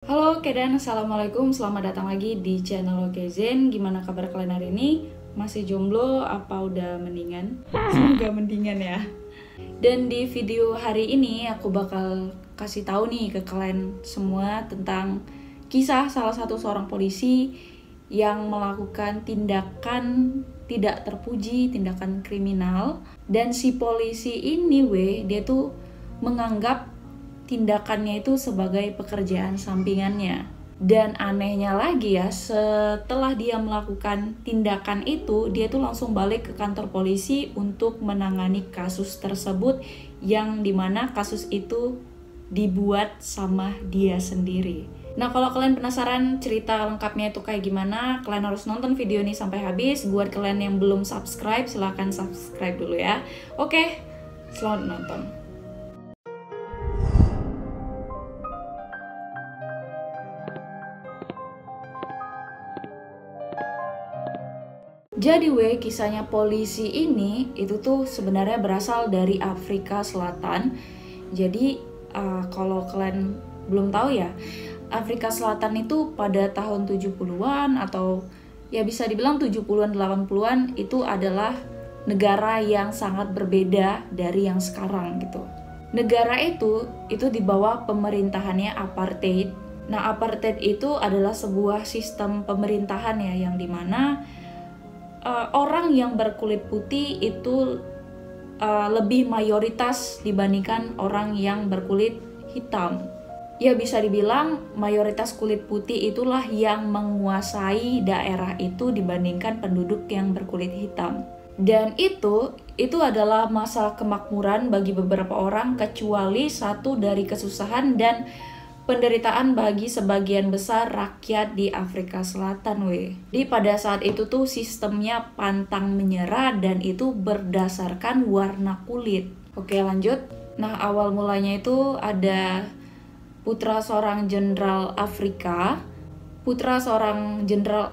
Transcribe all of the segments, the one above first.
Halo Kedan, Assalamualaikum, selamat datang lagi di channel Okezen. Gimana kabar kalian hari ini? Masih jomblo apa udah mendingan? Semoga mendingan ya. Dan di video hari ini aku bakal kasih tahu nih ke kalian semua tentang kisah salah satu seorang polisi yang melakukan tindakan tidak terpuji, tindakan kriminal. Dan si polisi ini dia tuh menganggap tindakannya itu sebagai pekerjaan sampingannya. Dan anehnya lagi ya, setelah dia melakukan tindakan itu, dia tuh langsung balik ke kantor polisi untuk menangani kasus tersebut, yang dimana kasus itu dibuat sama dia sendiri. Nah, kalau kalian penasaran cerita lengkapnya itu kayak gimana, kalian harus nonton video ini sampai habis. Buat kalian yang belum subscribe, silahkan subscribe dulu ya. Oke, selamat menonton. Jadi kisahnya polisi ini itu tuh sebenarnya berasal dari Afrika Selatan. Jadi kalau kalian belum tahu ya, Afrika Selatan itu pada tahun 70-an atau ya bisa dibilang 70-an 80-an itu adalah negara yang sangat berbeda dari yang sekarang gitu. Negara itu di bawah pemerintahannya apartheid. Nah, apartheid itu adalah sebuah sistem pemerintahan ya, yang dimana orang yang berkulit putih itu lebih mayoritas dibandingkan orang yang berkulit hitam. Ya bisa dibilang mayoritas kulit putih itulah yang menguasai daerah itu dibandingkan penduduk yang berkulit hitam. Dan itu adalah masa kemakmuran bagi beberapa orang, kecuali satu dari kesusahan dan penderitaan bagi sebagian besar rakyat di Afrika Selatan Jadi pada saat itu tuh sistemnya pantang menyerah dan itu berdasarkan warna kulit. Oke, lanjut. Nah, awal mulanya itu ada putra seorang jenderal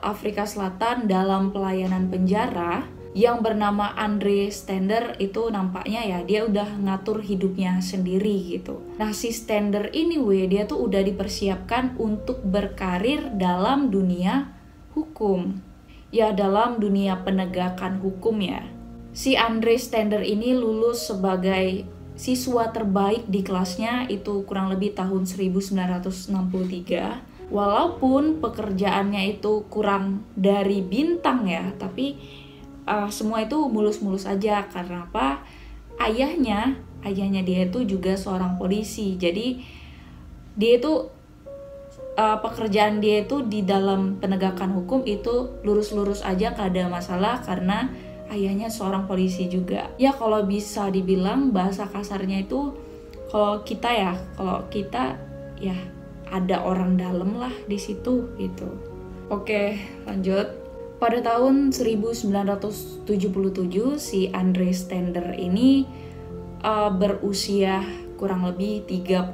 Afrika Selatan dalam pelayanan penjara yang bernama Andre Stander. Itu nampaknya ya dia udah ngatur hidupnya sendiri gitu. Nah, si Stander ini dia tuh udah dipersiapkan untuk berkarir dalam dunia hukum. Ya, dalam dunia penegakan hukum ya. Si Andre Stander ini lulus sebagai siswa terbaik di kelasnya itu kurang lebih tahun 1963. Walaupun pekerjaannya itu kurang dari bintang ya, tapi semua itu mulus-mulus aja. Karena apa? Ayahnya dia itu juga seorang polisi. Jadi dia itu pekerjaan dia itu di dalam penegakan hukum itu lurus-lurus aja, gak ada masalah karena ayahnya seorang polisi juga. Ya kalau bisa dibilang bahasa kasarnya itu kalau kita ya ada orang dalam lah di situ gitu. Oke, lanjut. Pada tahun 1977 si Andre Stander ini berusia kurang lebih 31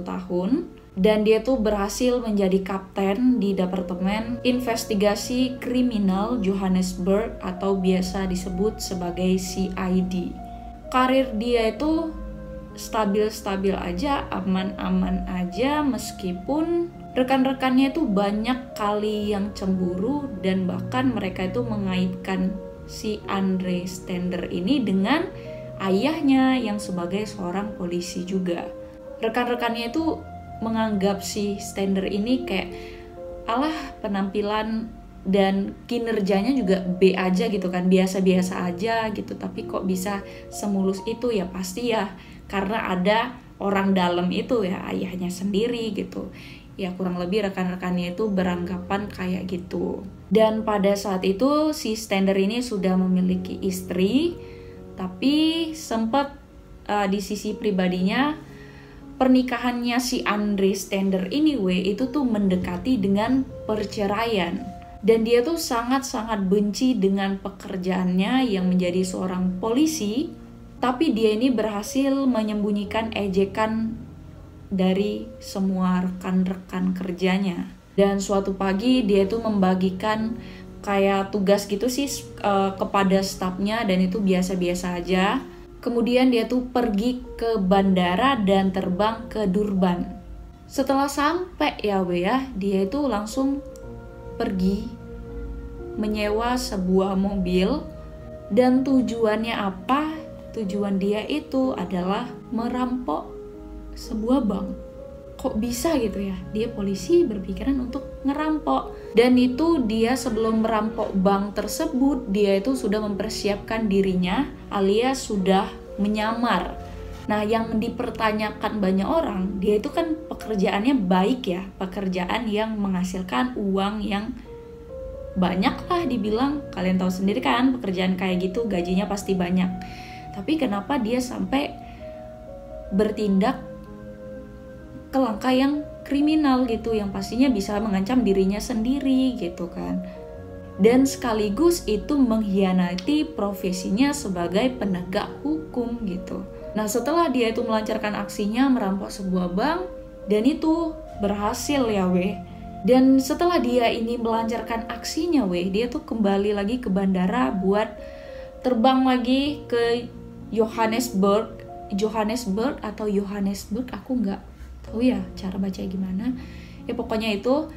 tahun dan dia tuh berhasil menjadi kapten di Departemen Investigasi Kriminal Johannesburg atau biasa disebut sebagai CID. Karir dia itu stabil-stabil aja, aman-aman aja, meskipun rekan-rekannya itu banyak kali yang cemburu dan bahkan mereka itu mengaitkan si Andre Stander ini dengan ayahnya yang sebagai seorang polisi juga. Rekan-rekannya itu menganggap si Stander ini kayak penampilan dan kinerjanya juga B aja gitu kan, biasa-biasa aja gitu, tapi kok bisa semulus itu? Ya pasti ya karena ada orang dalam itu ya, ayahnya sendiri gitu. Ya kurang lebih rekan-rekannya itu beranggapan kayak gitu. Dan pada saat itu si Stander ini sudah memiliki istri, tapi sempat di sisi pribadinya pernikahannya si Andre Stander ini itu tuh mendekati dengan perceraian. Dan dia tuh sangat-sangat benci dengan pekerjaannya yang menjadi seorang polisi, tapi dia ini berhasil menyembunyikan ejekan dari semua rekan-rekan kerjanya. Dan suatu pagi dia itu membagikan kayak tugas gitu sih kepada stafnya, dan itu biasa-biasa aja. Kemudian dia tuh pergi ke bandara dan terbang ke Durban. Setelah sampai ya we ya, dia itu langsung pergi menyewa sebuah mobil. Dan tujuannya apa? Tujuan dia itu adalah merampok sebuah bank. Kok bisa gitu ya? Dia polisi berpikiran untuk ngerampok. Dan itu dia sebelum merampok bank tersebut, dia itu sudah mempersiapkan dirinya alias sudah menyamar. Nah, yang dipertanyakan banyak orang, dia itu kan pekerjaannya baik ya, pekerjaan yang menghasilkan uang yang banyak lah dibilang. Kalian tahu sendiri kan, pekerjaan kayak gitu gajinya pasti banyak. Tapi kenapa dia sampai bertindak ke langkah yang kriminal gitu, yang pastinya bisa mengancam dirinya sendiri gitu kan. Dan sekaligus itu mengkhianati profesinya sebagai penegak hukum gitu. Nah, setelah dia itu melancarkan aksinya merampok sebuah bank, dan itu berhasil ya weh. Dan setelah dia ini melancarkan aksinya weh, dia tuh kembali lagi ke bandara buat terbang lagi ke Johannesburg atau Johannesburg, aku nggak tahu ya cara baca gimana. Ya pokoknya itu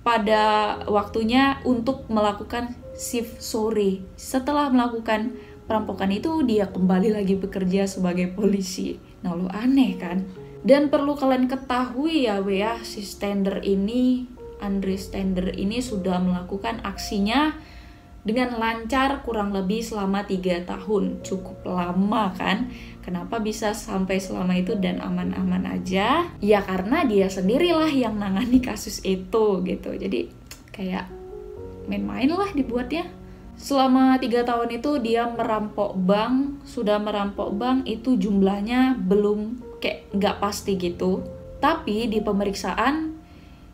pada waktunya untuk melakukan shift sore. Setelah melakukan perampokan itu, dia kembali lagi bekerja sebagai polisi. Nah, lo aneh kan? Dan perlu kalian ketahui ya we ya, si Andre Stender ini sudah melakukan aksinya dengan lancar kurang lebih selama 3 tahun. Cukup lama kan? Kenapa bisa sampai selama itu dan aman-aman aja? Ya karena dia sendirilah yang nangani kasus itu gitu. Jadi kayak main-main lah dibuatnya. Selama 3 tahun itu dia merampok bank, sudah merampok bank itu jumlahnya belum kayak nggak pasti gitu. Tapi di pemeriksaan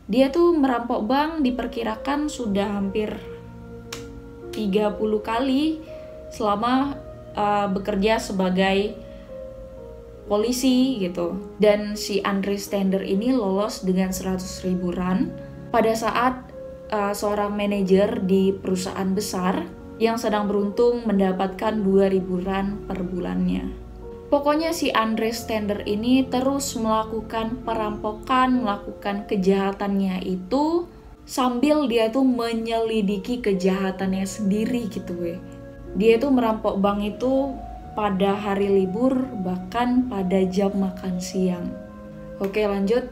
dia tuh merampok bank diperkirakan sudah hampir 30 kali selama bekerja sebagai polisi gitu. Dan si Andre Stender ini lolos dengan 100.000 rand pada saat seorang manajer di perusahaan besar yang sedang beruntung mendapatkan 2.000 rand per bulannya. Pokoknya si Andre Stender ini terus melakukan perampokan, melakukan kejahatannya itu sambil dia tuh menyelidiki kejahatannya sendiri gitu weh. Dia tuh merampok bank itu pada hari libur, bahkan pada jam makan siang. Oke, lanjut.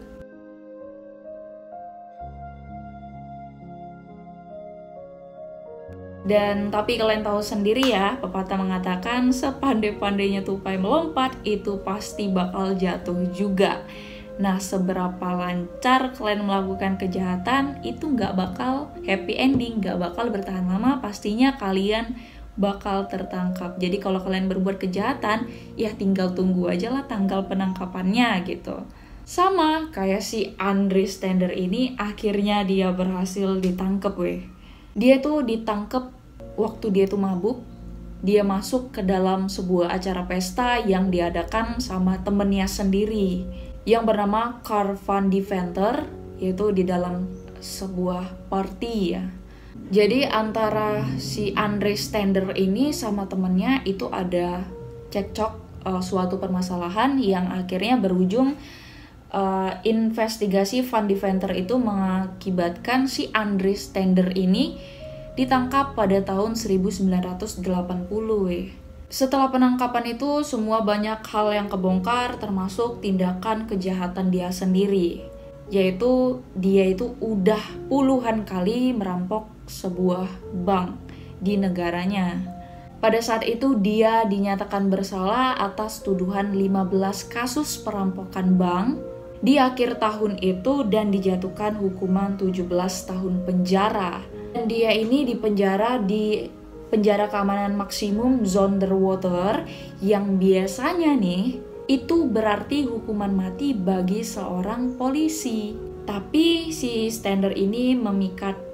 Dan tapi kalian tahu sendiri ya, pepatah mengatakan sepandai-pandainya tupai melompat itu pasti bakal jatuh juga. Nah, seberapa lancar kalian melakukan kejahatan itu nggak bakal happy ending, nggak bakal bertahan lama, pastinya kalian bakal tertangkap. Jadi kalau kalian berbuat kejahatan, ya tinggal tunggu aja lah tanggal penangkapannya gitu. Sama kayak si Andre Stender ini, akhirnya dia berhasil ditangkap weh. Dia tuh ditangkap waktu dia tuh mabuk. Dia masuk ke dalam sebuah acara pesta yang diadakan sama temennya sendiri yang bernama Carl van Deventer, yaitu di dalam sebuah party ya. Jadi antara si Andre Stender ini sama temennya itu ada cekcok, suatu permasalahan yang akhirnya berujung investigasi Van Deventer itu mengakibatkan si Andre Stender ini ditangkap pada tahun 1980 weh. Setelah penangkapan itu semua banyak hal yang kebongkar, termasuk tindakan kejahatan dia sendiri, yaitu dia itu udah puluhan kali merampok sebuah bank di negaranya. Pada saat itu dia dinyatakan bersalah atas tuduhan 15 kasus perampokan bank di akhir tahun itu dan dijatuhkan hukuman 17 tahun penjara. Dan dia ini dipenjara di penjara keamanan maksimum Zonderwater yang biasanya nih itu berarti hukuman mati bagi seorang polisi. Tapi si Stender ini memikat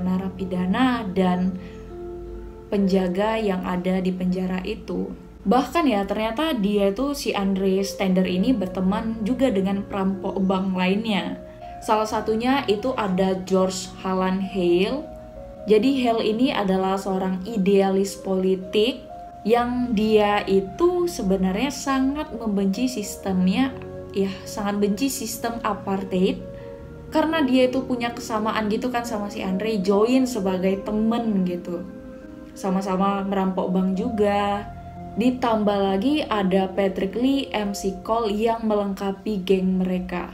narapidana dan penjaga yang ada di penjara itu. Bahkan ya ternyata dia tuh si Andre Stender ini berteman juga dengan perampok bank lainnya. Salah satunya itu ada George Hallan Hale. Jadi Hale ini adalah seorang idealis politik yang dia itu sebenarnya sangat membenci sistemnya ya sangat benci sistem apartheid karena dia itu punya kesamaan gitu kan sama si Andre, join sebagai temen gitu. Sama-sama merampok bank juga. Ditambah lagi ada Patrick Lee, MC Cole yang melengkapi geng mereka.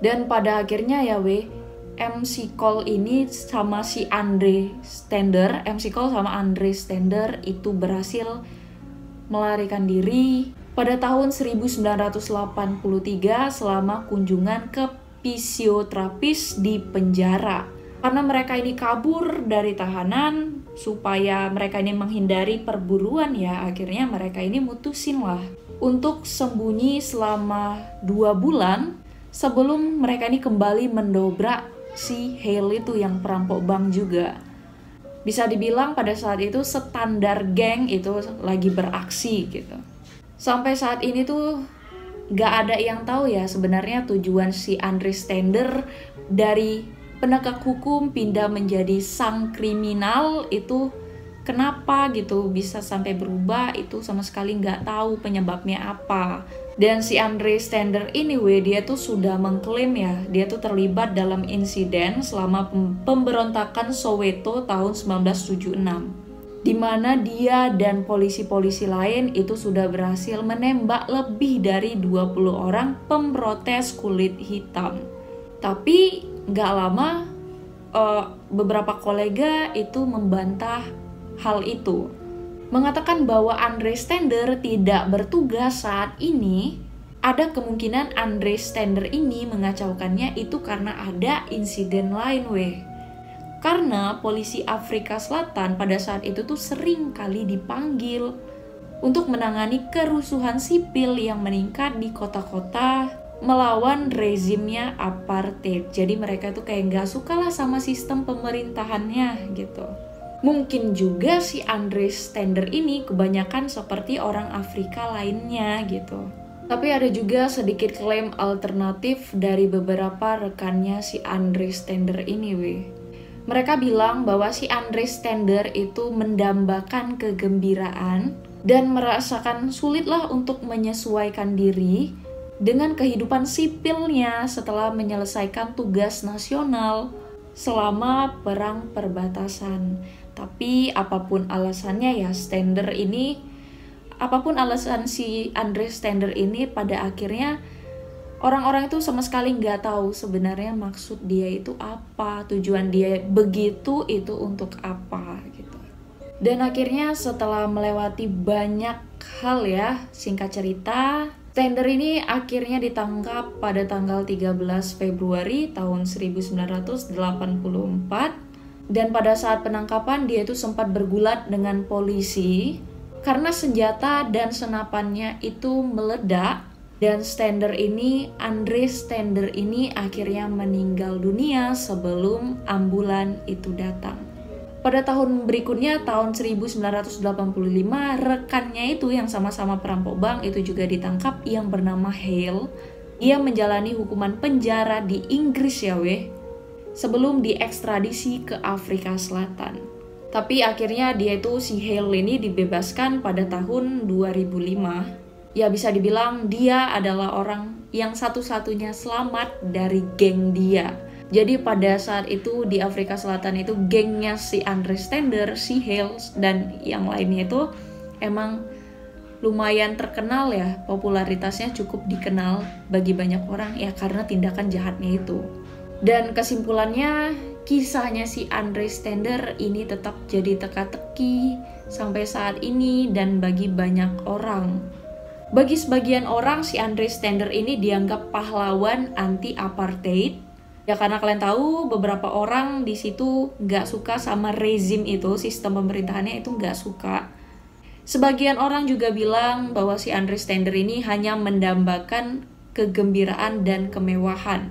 Dan pada akhirnya ya MC Cole ini sama si Andre Stander, MC Cole sama Andre Stander itu berhasil melarikan diri pada tahun 1983 selama kunjungan ke fisioterapis di penjara. Karena mereka ini kabur dari tahanan, supaya mereka ini menghindari perburuan ya, akhirnya mereka ini mutusin lah untuk sembunyi selama 2 bulan sebelum mereka ini kembali mendobrak si Hale itu yang perampok bank juga. Bisa dibilang pada saat itu standar geng itu lagi beraksi gitu. Sampai saat ini tuh gak ada yang tahu ya sebenarnya tujuan si Andre Stander dari penegak hukum pindah menjadi sang kriminal itu kenapa gitu bisa sampai berubah, itu sama sekali nggak tahu penyebabnya apa. Dan si Andre Stander ini dia tuh sudah mengklaim ya, dia tuh terlibat dalam insiden selama pemberontakan Soweto tahun 1976, di mana dia dan polisi-polisi lain itu sudah berhasil menembak lebih dari 20 orang pemprotes kulit hitam. Tapi nggak lama beberapa kolega itu membantah hal itu, mengatakan bahwa Andre Stander tidak bertugas saat ini. Ada kemungkinan Andre Stander ini mengacaukannya itu karena ada insiden lain karena polisi Afrika Selatan pada saat itu tuh sering kali dipanggil untuk menangani kerusuhan sipil yang meningkat di kota-kota melawan rezimnya apartheid. Jadi mereka tuh kayak gak suka lah sama sistem pemerintahannya gitu. Mungkin juga si Andre Stander ini kebanyakan seperti orang Afrika lainnya gitu. Tapi ada juga sedikit klaim alternatif dari beberapa rekannya si Andre Stander ini Mereka bilang bahwa si Andre Stander itu mendambakan kegembiraan dan merasakan sulitlah untuk menyesuaikan diri dengan kehidupan sipilnya setelah menyelesaikan tugas nasional selama perang perbatasan. Tapi apapun alasannya ya apapun alasan si Andre Stander ini, pada akhirnya orang-orang itu sama sekali nggak tahu sebenarnya maksud dia itu apa, tujuan dia begitu itu untuk apa gitu. Dan akhirnya setelah melewati banyak hal ya, singkat cerita, Stander ini akhirnya ditangkap pada tanggal 13 Februari tahun 1984, dan pada saat penangkapan dia itu sempat bergulat dengan polisi karena senjata dan senapannya itu meledak, dan Andre Stander ini akhirnya meninggal dunia sebelum ambulan itu datang. Pada tahun berikutnya, tahun 1985, rekannya itu yang sama-sama perampok bank itu juga ditangkap, yang bernama Hale. Ia menjalani hukuman penjara di Inggris sebelum diekstradisi ke Afrika Selatan. Tapi akhirnya si Hale ini dibebaskan pada tahun 2005. Ya bisa dibilang dia adalah orang yang satu-satunya selamat dari geng dia. Jadi pada saat itu di Afrika Selatan itu gengnya si Andre Stander, si Hale, dan yang lainnya itu emang lumayan terkenal ya, popularitasnya cukup dikenal bagi banyak orang ya karena tindakan jahatnya itu. Dan kesimpulannya, kisahnya si Andre Stander ini tetap jadi teka-teki sampai saat ini dan bagi banyak orang. Bagi sebagian orang si Andre Stander ini dianggap pahlawan anti-apartheid. Ya karena kalian tahu beberapa orang di situ nggak suka sama rezim itu, sistem pemerintahannya itu nggak suka. Sebagian orang juga bilang bahwa si Andre Stander ini hanya mendambakan kegembiraan dan kemewahan.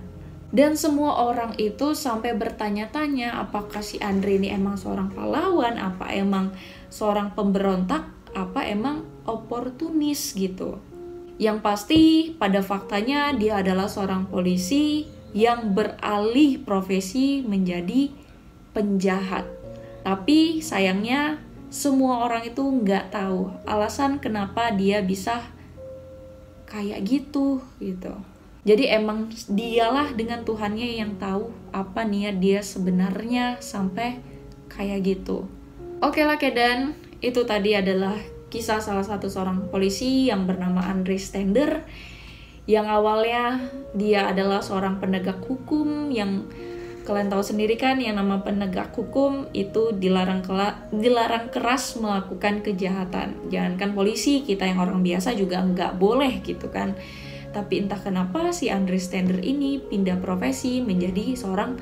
Dan semua orang itu sampai bertanya-tanya apakah si Andre ini emang seorang pahlawan, apa emang seorang pemberontak, apa emang oportunis gitu. Yang pasti pada faktanya dia adalah seorang polisi yang beralih profesi menjadi penjahat. Tapi sayangnya semua orang itu nggak tahu alasan kenapa dia bisa kayak gitu. Jadi emang dialah dengan Tuhannya yang tahu apa niat dia sebenarnya sampai kayak gitu. Oke lah Kedan, itu tadi adalah kisah salah satu seorang polisi yang bernama Andre Stender, yang awalnya dia adalah seorang penegak hukum yang kalian tahu sendiri kan, yang nama penegak hukum itu dilarang keras melakukan kejahatan. Jangankan polisi, kita yang orang biasa juga nggak boleh gitu kan. Tapi entah kenapa si Andre Stender ini pindah profesi menjadi seorang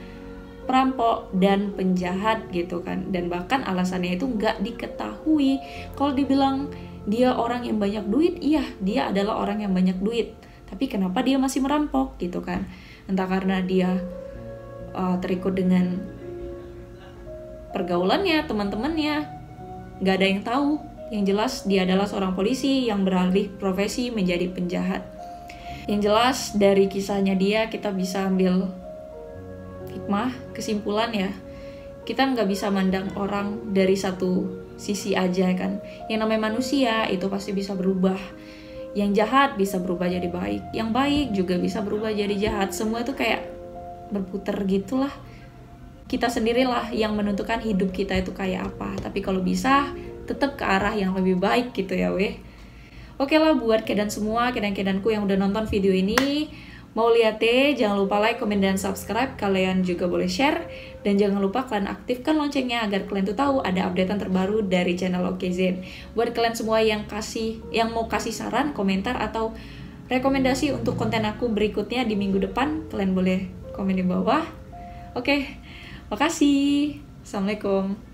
perampok dan penjahat gitu kan. Dan bahkan alasannya itu nggak diketahui. Kalau dibilang dia orang yang banyak duit, iya dia adalah orang yang banyak duit. Tapi kenapa dia masih merampok gitu kan. Entah karena dia terikut dengan pergaulannya, teman-temannya, nggak ada yang tahu. Yang jelas dia adalah seorang polisi yang beralih profesi menjadi penjahat. Yang jelas dari kisahnya dia kita bisa ambil hikmah, kesimpulan ya. Kita nggak bisa mandang orang dari satu sisi aja kan. Yang namanya manusia itu pasti bisa berubah. Yang jahat bisa berubah jadi baik. Yang baik juga bisa berubah jadi jahat. Semua itu kayak berputar gitulah. Kita sendirilah yang menentukan hidup kita itu kayak apa. Tapi kalau bisa tetap ke arah yang lebih baik gitu ya weh. Oke lah buat Kedan semua, kedan-kedanku yang udah nonton video ini, mau lihatnya jangan lupa like, komen, dan subscribe. Kalian juga boleh share, dan jangan lupa kalian aktifkan loncengnya agar kalian tuh tahu ada updatean terbaru dari channel OKZ. Buat kalian semua yang mau kasih saran, komentar, atau rekomendasi untuk konten aku berikutnya di minggu depan, kalian boleh komen di bawah. Oke, makasih. Assalamualaikum.